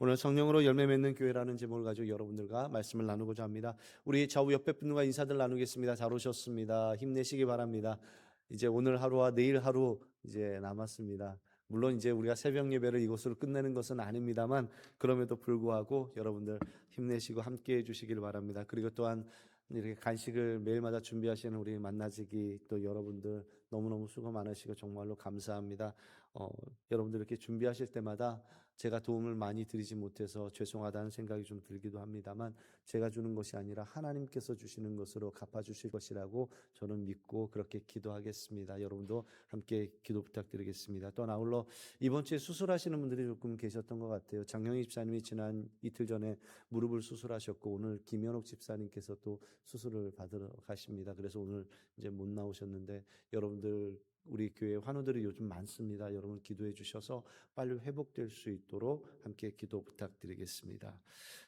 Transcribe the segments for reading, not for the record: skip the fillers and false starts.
오늘 성령으로 열매 맺는 교회라는 제목을 가지고 여러분들과 말씀을 나누고자 합니다. 우리 좌우 옆에 분들과 인사들 나누겠습니다. 잘 오셨습니다. 힘내시기 바랍니다. 이제 오늘 하루와 내일 하루 이제 남았습니다. 물론 이제 우리가 새벽 예배를 이곳으로 끝내는 것은 아닙니다만 그럼에도 불구하고 여러분들 힘내시고 함께 해주시길 바랍니다. 그리고 또한 이렇게 간식을 매일마다 준비하시는 우리 만나지기 또 여러분들 너무너무 수고 많으시고 정말로 감사합니다. 여러분들 이렇게 준비하실 때마다 제가 도움을 많이 드리지 못해서 죄송하다는 생각이 좀 들기도 합니다만 제가 주는 것이 아니라 하나님께서 주시는 것으로 갚아주실 것이라고 저는 믿고 그렇게 기도하겠습니다. 여러분도 함께 기도 부탁드리겠습니다. 또 아울러 이번 주에 수술하시는 분들이 조금 계셨던 것 같아요. 장영희 집사님이 지난 이틀 전에 무릎을 수술하셨고 오늘 김현옥 집사님께서 또 수술을 받으러 가십니다. 그래서 오늘 이제 못 나오셨는데 여러분들 우리 교회 환우들이 요즘 많습니다. 여러분 기도해 주셔서 빨리 회복될 수 있도록 함께 기도 부탁드리겠습니다.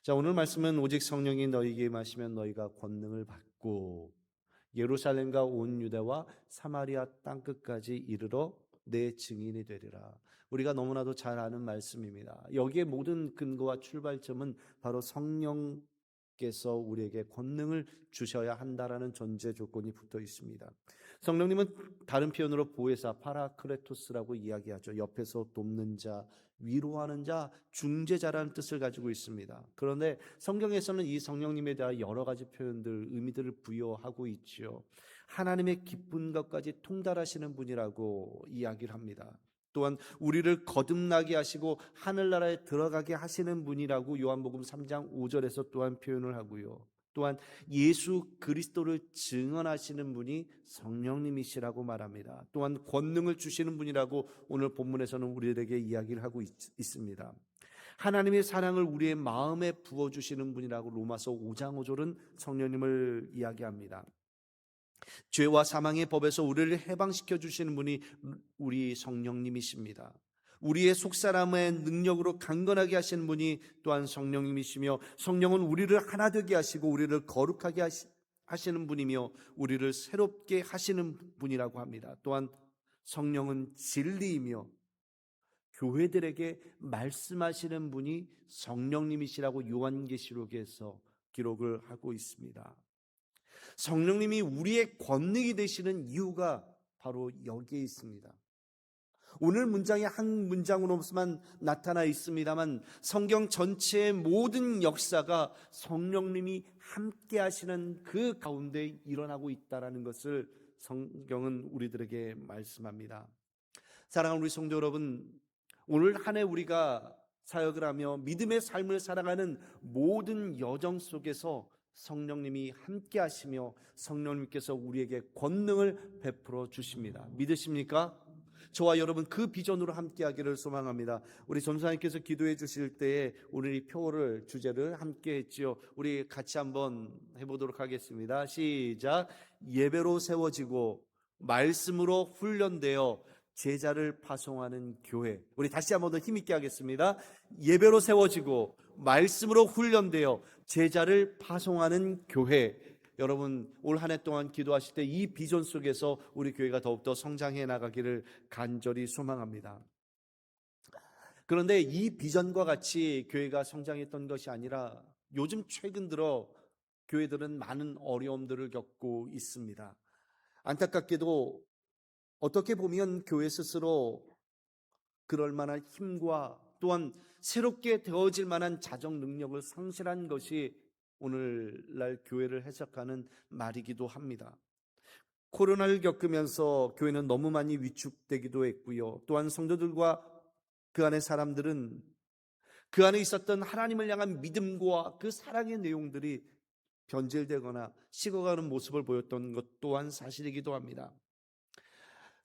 자, 오늘 말씀은 오직 성령이 너희에게 임하시면 너희가 권능을 받고 예루살렘과 온 유대와 사마리아 땅끝까지 이르러 내 증인이 되리라. 우리가 너무나도 잘 아는 말씀입니다. 여기에 모든 근거와 출발점은 바로 성령께서 우리에게 권능을 주셔야 한다라는 전제 조건이 붙어 있습니다. 성령님은 다른 표현으로 보혜사 파라크레토스라고 이야기하죠. 옆에서 돕는 자, 위로하는 자, 중재자라는 뜻을 가지고 있습니다. 그런데 성경에서는 이 성령님에 대한 여러 가지 표현들, 의미들을 부여하고 있죠. 하나님의 기쁜 것까지 통달하시는 분이라고 이야기를 합니다. 또한 우리를 거듭나게 하시고 하늘나라에 들어가게 하시는 분이라고 요한복음 3장 5절에서 또한 표현을 하고요. 또한 예수 그리스도를 증언하시는 분이 성령님이시라고 말합니다. 또한 권능을 주시는 분이라고 오늘 본문에서는 우리에게 이야기를 하고 있습니다. 하나님의 사랑을 우리의 마음에 부어주시는 분이라고 로마서 5장 5절은 성령님을 이야기합니다. 죄와 사망의 법에서 우리를 해방시켜 주시는 분이 우리 성령님이십니다. 우리의 속사람의 능력으로 강건하게 하시는 분이 또한 성령님이시며 성령은 우리를 하나 되게 하시고 우리를 거룩하게 하시는 분이며 우리를 새롭게 하시는 분이라고 합니다. 또한 성령은 진리이며 교회들에게 말씀하시는 분이 성령님이시라고 요한계시록에서 기록을 하고 있습니다. 성령님이 우리의 권능이 되시는 이유가 바로 여기에 있습니다. 오늘 문장이 한 문장으로만 나타나 있습니다만 성경 전체의 모든 역사가 성령님이 함께 하시는 그 가운데 일어나고 있다는 것을 성경은 우리들에게 말씀합니다. 사랑하는 우리 성도 여러분, 오늘 한 해 우리가 사역을 하며 믿음의 삶을 살아가는 모든 여정 속에서 성령님이 함께 하시며 성령님께서 우리에게 권능을 베풀어 주십니다. 믿으십니까? 저와 여러분 그 비전으로 함께 하기를 소망합니다. 우리 전사님께서 기도해 주실 때에 오늘 이 표를 주제를 함께 했지요. 우리 같이 한번 해보도록 하겠습니다. 시작. 예배로 세워지고 말씀으로 훈련되어 제자를 파송하는 교회. 우리 다시 한번 더 힘있게 하겠습니다. 예배로 세워지고 말씀으로 훈련되어 제자를 파송하는 교회. 여러분 올 한 해 동안 기도하실 때 이 비전 속에서 우리 교회가 더욱더 성장해 나가기를 간절히 소망합니다. 그런데 이 비전과 같이 교회가 성장했던 것이 아니라 요즘 최근 들어 교회들은 많은 어려움들을 겪고 있습니다. 안타깝게도 어떻게 보면 교회 스스로 그럴 만한 힘과 또한 새롭게 되어질 만한 자정 능력을 상실한 것이 오늘날 교회를 해석하는 말이기도 합니다. 코로나를 겪으면서 교회는 너무 많이 위축되기도 했고요. 또한 성도들과 그 안에 사람들은 그 안에 있었던 하나님을 향한 믿음과 그 사랑의 내용들이 변질되거나 식어가는 모습을 보였던 것 또한 사실이기도 합니다.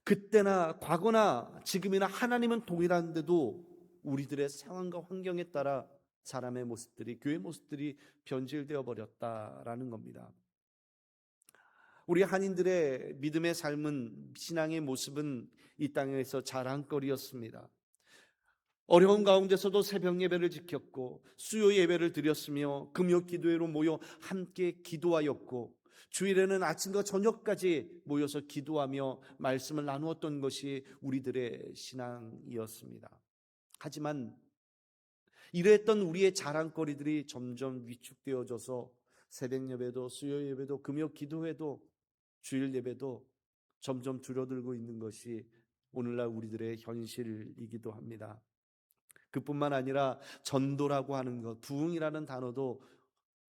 그때나 과거나 지금이나 하나님은 동일한데도 우리들의 상황과 환경에 따라 사람의 모습들이, 교회 모습들이 변질되어 버렸다라는 겁니다. 우리 한인들의 믿음의 삶은, 신앙의 모습은 이 땅에서 자랑거리였습니다. 어려운 가운데서도 새벽 예배를 지켰고 수요 예배를 드렸으며 금요 기도회로 모여 함께 기도하였고 주일에는 아침과 저녁까지 모여서 기도하며 말씀을 나누었던 것이 우리들의 신앙이었습니다. 하지만 이랬던 우리의 자랑거리들이 점점 위축되어져서 새벽 예배도, 수요 예배도, 금요 기도회도, 주일 예배도 점점 줄어들고 있는 것이 오늘날 우리들의 현실이기도 합니다. 그뿐만 아니라 전도라고 하는 것, 부흥이라는 단어도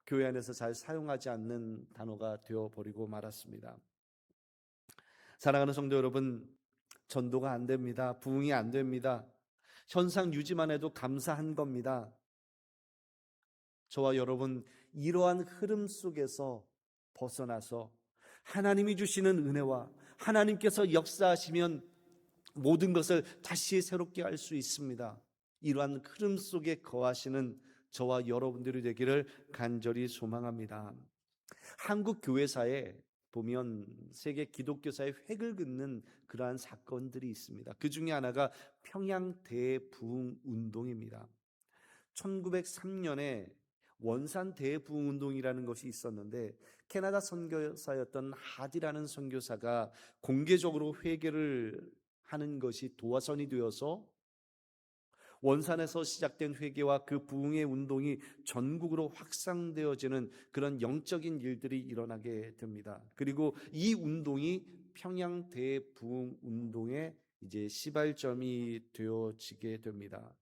교회 안에서 잘 사용하지 않는 단어가 되어버리고 말았습니다. 사랑하는 성도 여러분, 전도가 안 됩니다. 부흥이 안 됩니다. 현상 유지만 해도 감사한 겁니다. 저와 여러분, 이러한 흐름 속에서 벗어나서 하나님이 주시는 은혜와 하나님께서 역사하시면 모든 것을 다시 새롭게 할 수 있습니다. 이러한 흐름 속에 거하시는 저와 여러분들이 되기를 간절히 소망합니다. 한국 교회사에 보면 세계 기독교사의 획을 긋는 그러한 사건들이 있습니다. 그 중에 하나가 평양 대부흥 운동입니다. 1903년에 원산 대부흥 운동이라는 것이 있었는데, 캐나다 선교사였던 하디라는 선교사가 공개적으로 회개를 하는 것이 도화선이 되어서 원산에서 시작된 회개와 그 부흥의 운동이 전국으로 확산되어지는 그런 영적인 일들이 일어나게 됩니다. 그리고 이 운동이 평양 대부흥 운동의 이제 시발점이 되어지게 됩니다.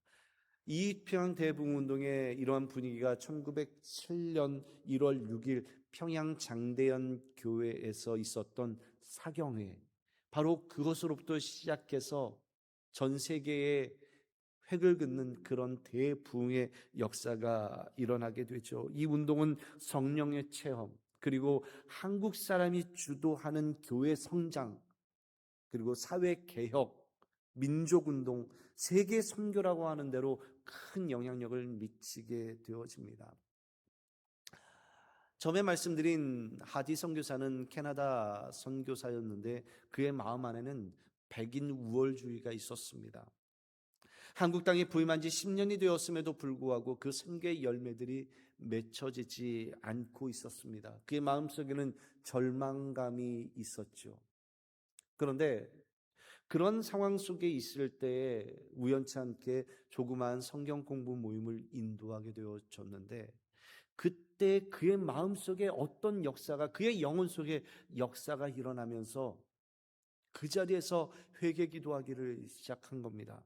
이 평양 대부흥 운동의 이러한 분위기가 1907년 1월 6일 평양 장대연 교회에서 있었던 사경회, 바로 그것으로부터 시작해서 전 세계에 획을 긋는 그런 대부흥의 역사가 일어나게 되죠. 이 운동은 성령의 체험, 그리고 한국 사람이 주도하는 교회 성장, 그리고 사회 개혁, 민족 운동, 세계 선교라고 하는 대로 큰 영향력을 미치게 되어집니다. 처음에 말씀드린 하디 선교사는 캐나다 선교사였는데 그의 마음 안에는 백인 우월주의가 있었습니다. 한국 땅에 부임한 지 10년이 되었음에도 불구하고 그 선교의 열매들이 맺혀지지 않고 있었습니다. 그의 마음속에는 절망감이 있었죠. 그런데 그런 상황 속에 있을 때에 우연치 않게 조그마한 성경 공부 모임을 인도하게 되어졌는데, 그때 그의 마음속에 어떤 역사가, 그의 영혼 속에 역사가 일어나면서 그 자리에서 회개 기도하기를 시작한 겁니다.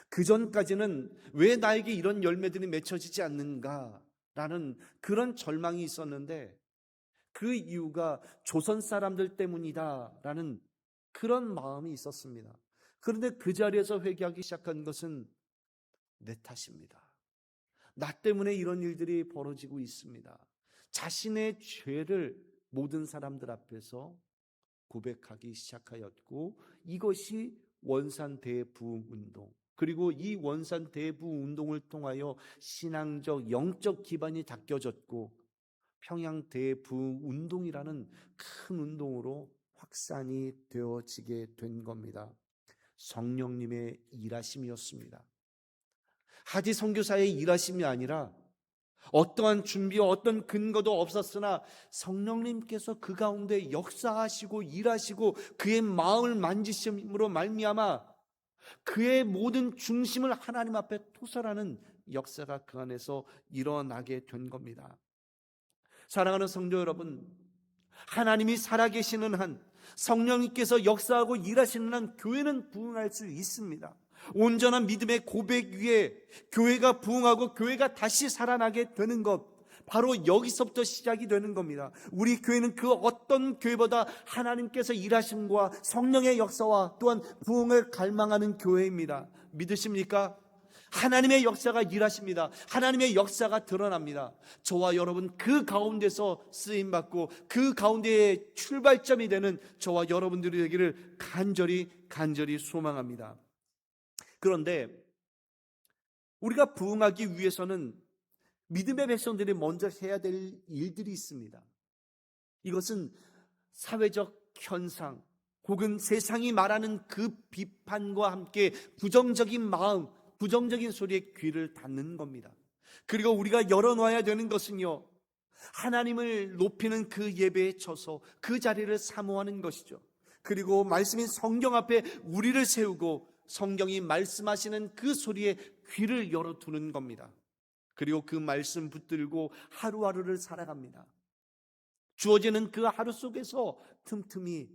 그 전까지는 왜 나에게 이런 열매들이 맺혀지지 않는가라는 그런 절망이 있었는데, 그 이유가 조선 사람들 때문이다라는 그런 마음이 있었습니다. 그런데 그 자리에서 회개하기 시작한 것은 내 탓입니다. 나 때문에 이런 일들이 벌어지고 있습니다. 자신의 죄를 모든 사람들 앞에서 고백하기 시작하였고, 이것이 원산 대부흥 운동, 그리고 이 원산 대부흥 운동을 통하여 신앙적 영적 기반이 닦여졌고, 평양 대부흥 운동이라는 큰 운동으로 확산이 되어지게 된 겁니다. 성령님의 일하심이었습니다. 하디 선교사의 일하심이 아니라 어떠한 준비와 어떤 근거도 없었으나 성령님께서 그 가운데 역사하시고 일하시고 그의 마음을 만지심으로 말미암아 그의 모든 중심을 하나님 앞에 토설하는 역사가 그 안에서 일어나게 된 겁니다. 사랑하는 성도 여러분, 하나님이 살아계시는 한, 성령님께서 역사하고 일하시는 한 교회는 부흥할 수 있습니다. 온전한 믿음의 고백 위에 교회가 부흥하고 교회가 다시 살아나게 되는 것, 바로 여기서부터 시작이 되는 겁니다. 우리 교회는 그 어떤 교회보다 하나님께서 일하심과 성령의 역사와 또한 부흥을 갈망하는 교회입니다. 믿으십니까? 하나님의 역사가 일하십니다. 하나님의 역사가 드러납니다. 저와 여러분 그 가운데서 쓰임받고 그 가운데의 출발점이 되는 저와 여러분들이 되기를 간절히 소망합니다. 그런데 우리가 부흥하기 위해서는 믿음의 백성들이 먼저 해야 될 일들이 있습니다. 이것은 사회적 현상 혹은 세상이 말하는 그 비판과 함께 부정적인 마음, 부정적인 소리에 귀를 닫는 겁니다. 그리고 우리가 열어놔야 되는 것은요, 하나님을 높이는 그 예배에 쳐서 그 자리를 사모하는 것이죠. 그리고 말씀인 성경 앞에 우리를 세우고 성경이 말씀하시는 그 소리에 귀를 열어두는 겁니다. 그리고 그 말씀 붙들고 하루하루를 살아갑니다. 주어지는 그 하루 속에서 틈틈이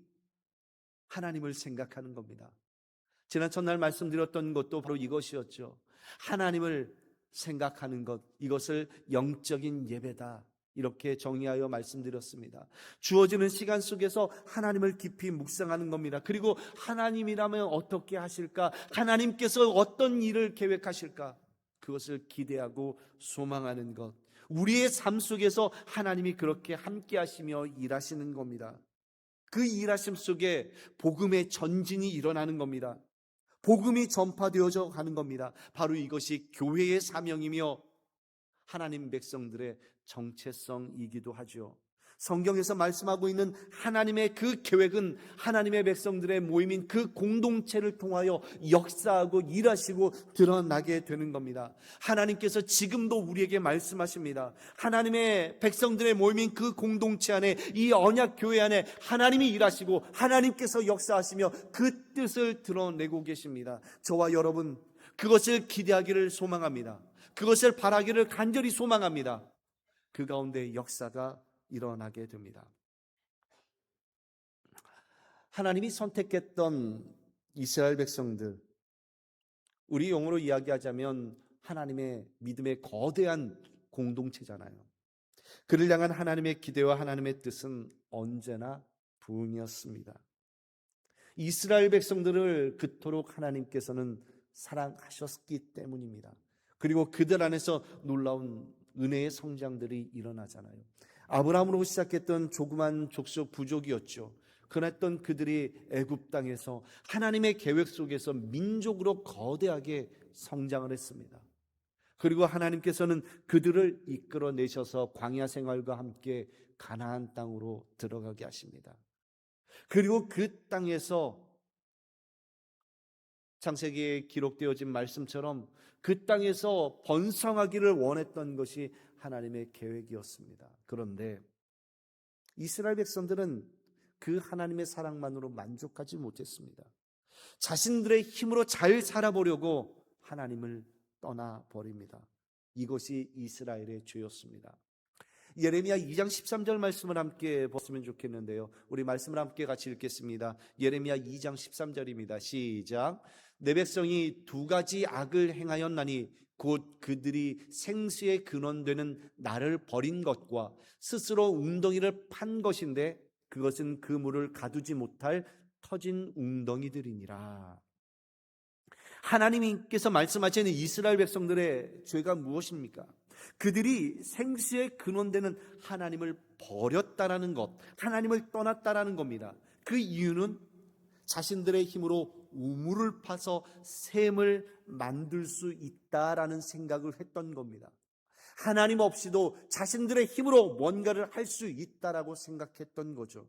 하나님을 생각하는 겁니다. 지난 첫날 말씀드렸던 것도 바로 이것이었죠. 하나님을 생각하는 것, 이것을 영적인 예배다, 이렇게 정의하여 말씀드렸습니다. 주어지는 시간 속에서 하나님을 깊이 묵상하는 겁니다. 그리고 하나님이라면 어떻게 하실까? 하나님께서 어떤 일을 계획하실까? 그것을 기대하고 소망하는 것. 우리의 삶 속에서 하나님이 그렇게 함께 하시며 일하시는 겁니다. 그 일하심 속에 복음의 전진이 일어나는 겁니다. 복음이 전파되어져 가는 겁니다. 바로 이것이 교회의 사명이며 하나님 백성들의 정체성이기도 하죠. 성경에서 말씀하고 있는 하나님의 그 계획은 하나님의 백성들의 모임인 그 공동체를 통하여 역사하고 일하시고 드러나게 되는 겁니다. 하나님께서 지금도 우리에게 말씀하십니다. 하나님의 백성들의 모임인 그 공동체 안에, 이 언약 교회 안에 하나님이 일하시고 하나님께서 역사하시며 그 뜻을 드러내고 계십니다. 저와 여러분 그것을 기대하기를 소망합니다. 그것을 바라기를 간절히 소망합니다. 그 가운데 역사가 일어나게 됩니다. 하나님이 선택했던 이스라엘 백성들, 우리 용어로 이야기하자면 하나님의 믿음의 거대한 공동체잖아요. 그를 향한 하나님의 기대와 하나님의 뜻은 언제나 부흥이었습니다. 이스라엘 백성들을 그토록 하나님께서는 사랑하셨기 때문입니다. 그리고 그들 안에서 놀라운 은혜의 성장들이 일어나잖아요. 아브라함으로 시작했던 조그만 족속 부족이었죠. 그랬던 그들이 애굽 땅에서 하나님의 계획 속에서 민족으로 거대하게 성장을 했습니다. 그리고 하나님께서는 그들을 이끌어내셔서 광야 생활과 함께 가나안 땅으로 들어가게 하십니다. 그리고 그 땅에서 창세기에 기록되어진 말씀처럼 그 땅에서 번성하기를 원했던 것이 하나님의 계획이었습니다. 그런데 이스라엘 백성들은 그 하나님의 사랑만으로 만족하지 못했습니다. 자신들의 힘으로 잘 살아보려고 하나님을 떠나버립니다. 이것이 이스라엘의 죄였습니다. 예레미야 2장 13절 말씀을 함께 보았으면 좋겠는데요. 우리 말씀을 함께 같이 읽겠습니다. 예레미야 2장 13절입니다. 시작. 내 백성이 두 가지 악을 행하였나니 곧 그들이 생수의 근원되는 나를 버린 것과 스스로 웅덩이를 판 것인데 그것은 그 물을 가두지 못할 터진 웅덩이들이니라. 하나님께서 말씀하시는 이스라엘 백성들의 죄가 무엇입니까? 그들이 생수의 근원되는 하나님을 버렸다라는 것, 하나님을 떠났다라는 겁니다. 그 이유는 자신들의 힘으로 우물을 파서 샘을 만들 수 있다라는 생각을 했던 겁니다. 하나님 없이도 자신들의 힘으로 뭔가를 할 수 있다라고 생각했던 거죠.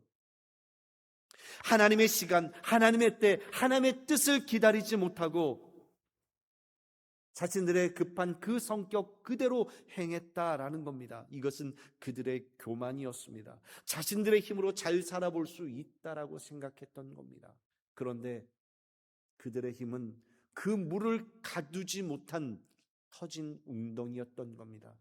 하나님의 시간, 하나님의 때, 하나님의 뜻을 기다리지 못하고 자신들의 급한 그 성격 그대로 행했다라는 겁니다. 이것은 그들의 교만이었습니다. 자신들의 힘으로 잘 살아볼 수 있다라고 생각했던 겁니다. 그런데 그들의 힘은 그 물을 가두지 못한 터진 웅덩이였던 겁니다.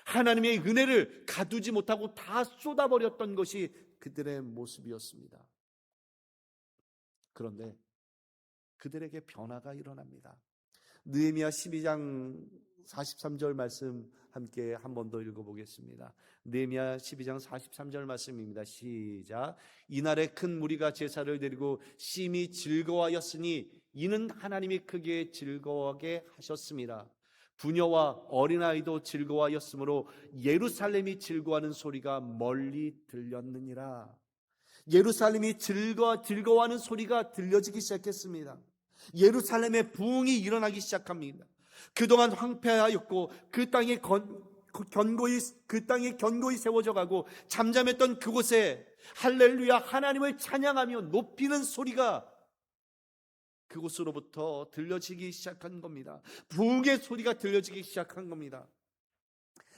하나님의 은혜를 가두지 못하고 다 쏟아버렸던 것이 그들의 모습이었습니다. 그런데 그들에게 변화가 일어납니다. 느헤미야 12장 43절 말씀 함께 한 번 더 읽어보겠습니다. 느헤미야 12장 43절 말씀입니다. 시작. 이날에 큰 무리가 제사를 드리고 심히 즐거워하였으니 이는 하나님이 크게 즐거워하게 하셨습니다. 부녀와 어린아이도 즐거워하였으므로 예루살렘이 즐거워하는 소리가 멀리 들렸느니라. 예루살렘이 즐거워하는 소리가 들려지기 시작했습니다. 예루살렘의 부흥이 일어나기 시작합니다. 그동안 황폐하였고 그 땅에 견고히 세워져 가고 잠잠했던 그곳에 할렐루야 하나님을 찬양하며 높이는 소리가 그곳으로부터 들려지기 시작한 겁니다. 부흥의 소리가 들려지기 시작한 겁니다.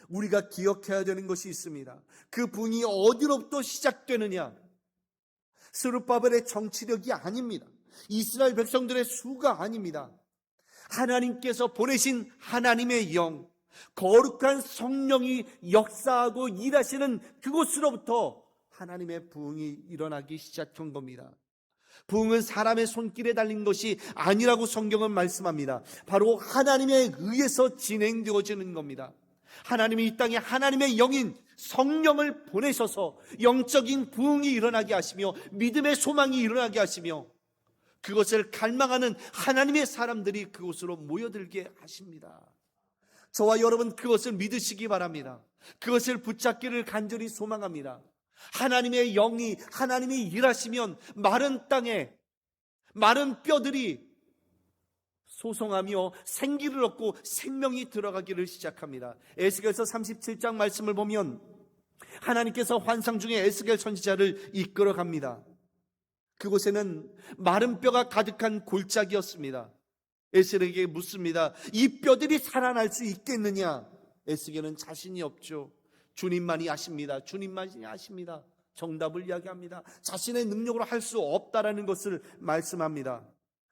우리가 기억해야 되는 것이 있습니다. 그 부흥이 어디로부터 시작되느냐? 스룹바벨의 정치력이 아닙니다. 이스라엘 백성들의 수가 아닙니다. 하나님께서 보내신 하나님의 영, 거룩한 성령이 역사하고 일하시는 그곳으로부터 하나님의 부흥이 일어나기 시작한 겁니다. 부흥은 사람의 손길에 달린 것이 아니라고 성경은 말씀합니다. 바로 하나님에 의해서 진행되어지는 겁니다. 하나님이 이 땅에 하나님의 영인 성령을 보내셔서 영적인 부흥이 일어나게 하시며 믿음의 소망이 일어나게 하시며 그것을 갈망하는 하나님의 사람들이 그곳으로 모여들게 하십니다. 저와 여러분 그것을 믿으시기 바랍니다. 그것을 붙잡기를 간절히 소망합니다. 하나님의 영이, 하나님이 일하시면 마른 땅에 마른 뼈들이 소송하며 생기를 얻고 생명이 들어가기를 시작합니다. 에스겔서 37장 말씀을 보면 하나님께서 환상 중에 에스겔 선지자를 이끌어 갑니다. 그곳에는 마른 뼈가 가득한 골짜기였습니다. 에스겔에게 묻습니다. 이 뼈들이 살아날 수 있겠느냐? 에스겔은 자신이 없죠. 주님만이 아십니다. 주님만이 아십니다. 정답을 이야기합니다. 자신의 능력으로 할 수 없다라는 것을 말씀합니다.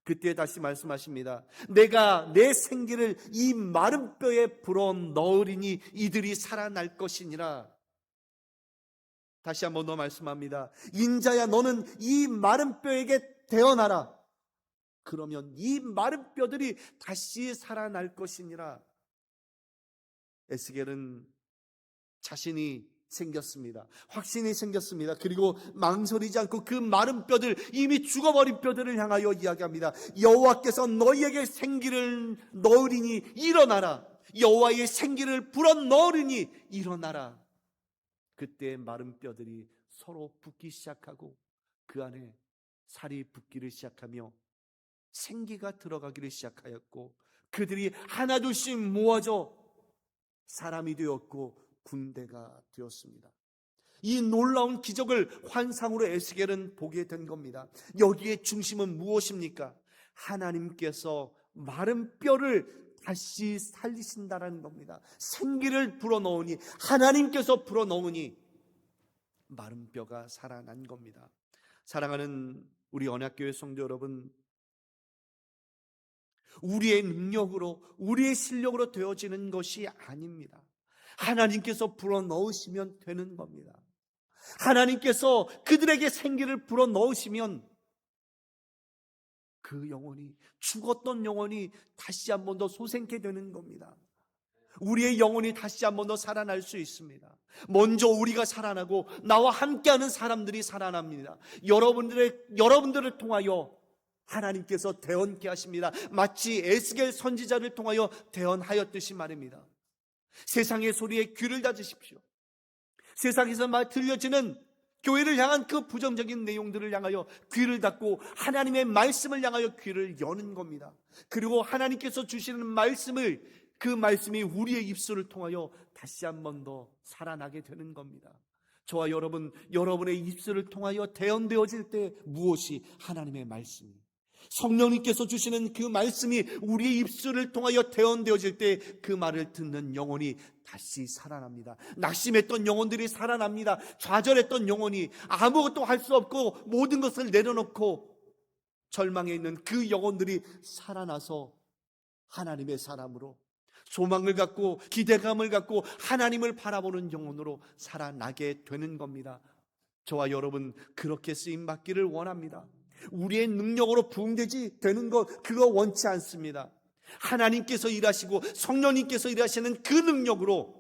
그때 다시 말씀하십니다. 내가 내 생기를 이 마른 뼈에 불어 넣으리니 이들이 살아날 것이니라. 다시 한번 더 말씀합니다. 인자야 너는 이 마른 뼈에게 대어나라. 그러면 이 마른 뼈들이 다시 살아날 것이니라. 에스겔은 자신이 생겼습니다. 확신이 생겼습니다. 그리고 망설이지 않고 그 마른 뼈들, 이미 죽어버린 뼈들을 향하여 이야기합니다. 여호와께서 너희에게 생기를 넣으리니 일어나라. 여호와의 생기를 불어 넣으리니 일어나라. 그때 마른 뼈들이 서로 붙기 시작하고 그 안에 살이 붙기를 시작하며 생기가 들어가기를 시작하였고 그들이 하나둘씩 모아져 사람이 되었고 군대가 되었습니다. 이 놀라운 기적을 환상으로 에스겔은 보게 된 겁니다. 여기에 중심은 무엇입니까? 하나님께서 마른 뼈를 다시 살리신다라는 겁니다. 생기를 불어넣으니, 하나님께서 불어넣으니 마른 뼈가 살아난 겁니다. 사랑하는 우리 언약교회 성도 여러분, 우리의 능력으로, 우리의 실력으로 되어지는 것이 아닙니다. 하나님께서 불어넣으시면 되는 겁니다. 하나님께서 그들에게 생기를 불어넣으시면 그 영혼이, 죽었던 영혼이 다시 한 번 더 소생케 되는 겁니다. 우리의 영혼이 다시 한 번 더 살아날 수 있습니다. 먼저 우리가 살아나고 나와 함께하는 사람들이 살아납니다. 여러분들을 통하여 하나님께서 대언케 하십니다. 마치 에스겔 선지자를 통하여 대언하였듯이 말입니다. 세상의 소리에 귀를 닫으십시오. 세상에서 들려지는 교회를 향한 그 부정적인 내용들을 향하여 귀를 닫고 하나님의 말씀을 향하여 귀를 여는 겁니다. 그리고 하나님께서 주시는 말씀을, 그 말씀이 우리의 입술을 통하여 다시 한 번 더 살아나게 되는 겁니다. 저와 여러분, 여러분의 입술을 통하여 대언되어질 때 무엇이? 하나님의 말씀이, 성령님께서 주시는 그 말씀이 우리의 입술을 통하여 대언되어질 때 그 말을 듣는 영혼이 다시 살아납니다. 낙심했던 영혼들이 살아납니다. 좌절했던 영혼이, 아무것도 할 수 없고 모든 것을 내려놓고 절망해 있는 그 영혼들이 살아나서 하나님의 사람으로, 소망을 갖고 기대감을 갖고 하나님을 바라보는 영혼으로 살아나게 되는 겁니다. 저와 여러분 그렇게 쓰임받기를 원합니다. 우리의 능력으로 부흥되지 되는 것, 그거 원치 않습니다. 하나님께서 일하시고 성령님께서 일하시는 그 능력으로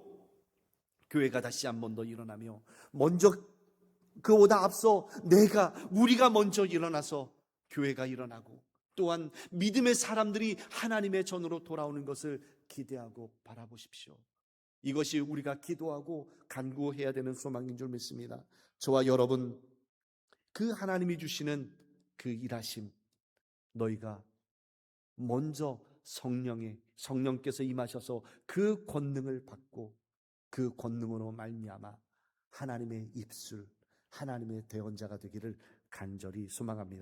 교회가 다시 한 번 더 일어나며, 먼저 그보다 앞서 우리가 먼저 일어나서 교회가 일어나고, 또한 믿음의 사람들이 하나님의 전으로 돌아오는 것을 기대하고 바라보십시오. 이것이 우리가 기도하고 간구해야 되는 소망인 줄 믿습니다. 저와 여러분, 그 하나님이 주시는 그 일하심, 너희가 먼저 성령께서 임하셔서 그 권능을 받고 그 권능으로 말미암아 하나님의 입술, 하나님의 대언자가 되기를 간절히 소망합니다.